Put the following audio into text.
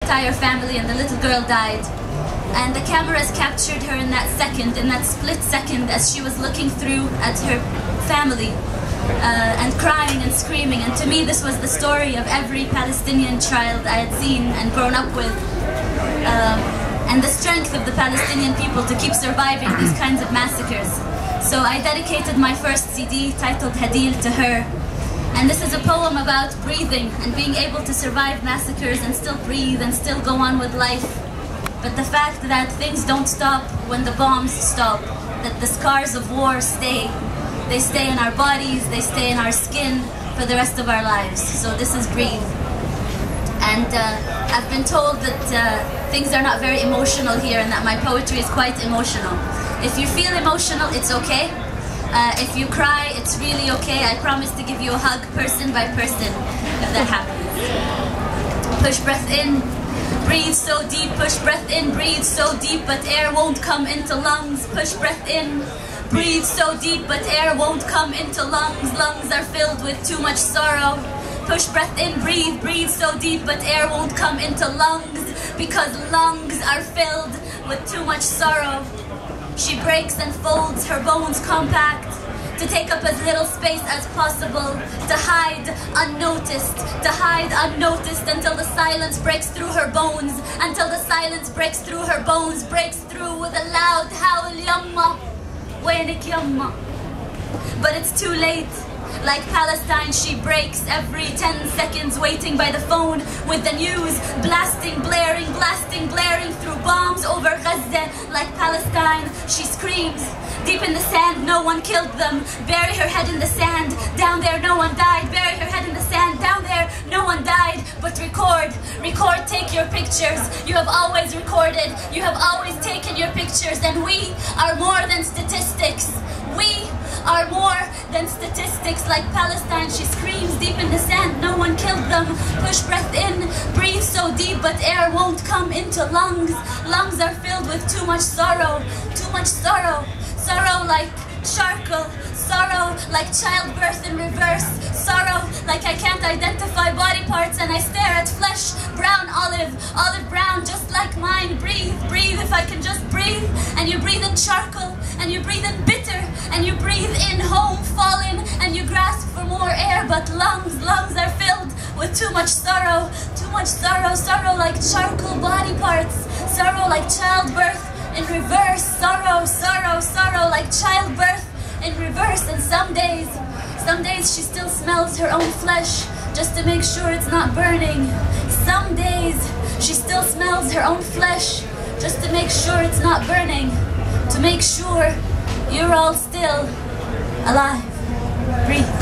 entire family, and the little girl died. And the cameras captured her in that second, in that split second, as she was looking through at her family and crying and screaming. And to me, this was the story of every Palestinian child I had seen and grown up with. And the strength of the Palestinian people to keep surviving these kinds of massacres. So I dedicated my first CD titled Hadeel to her. And this is a poem about breathing and being able to survive massacres and still breathe and still go on with life. But the fact that things don't stop when the bombs stop, that the scars of war stay. They stay in our bodies, they stay in our skin for the rest of our lives. So this is Breathe. And I've been told that things are not very emotional here and that my poetry is quite emotional. If you feel emotional, it's okay. If you cry, it's really okay. I promise to give you a hug person by person if that happens. Push breath in, breathe so deep. Push breath in, breathe so deep, but air won't come into lungs. Push breath in, breathe so deep, but air won't come into lungs. Lungs are filled with too much sorrow. Push breath in, breathe, breathe so deep, but air won't come into lungs because lungs are filled with too much sorrow. She breaks and folds her bones compact to take up as little space as possible, to hide unnoticed until the silence breaks through her bones, until the silence breaks through her bones, breaks through with a loud howl, yamma, wainik yamma. But it's too late. Like Palestine, she breaks every 10 seconds, waiting by the phone with the news, blasting, blaring through bombs over Gaza. Like Palestine, she screams. Deep in the sand, no one killed them. Bury her head in the sand. Down there, no one died. Bury her head in the sand. Down there, no one died. But record, take your pictures. You have always recorded. You have always taken your pictures. And we are more than statistics. We are more than statistics. Like Palestine, she screams deep in the sand, no one killed them. Push breath in, breathe so deep, but air won't come into lungs. Lungs are filled with too much sorrow, sorrow like charcoal, sorrow like childbirth in reverse, sorrow like I can't identify body parts and I stare at flesh, brown olive brown, just like mine. Breathe if I can just breathe. And you breathe in charcoal, and you breathe in bitter, and you breathe in home, fallen, and you grasp for more air. But lungs are filled with too much sorrow, sorrow like charcoal body parts, sorrow like childbirth in reverse, sorrow like childbirth in reverse. And some days she still smells her own flesh just to make sure it's not burning. Some days she still smells her own flesh just to make sure it's not burning, to make sure you're all still alive. Breathe.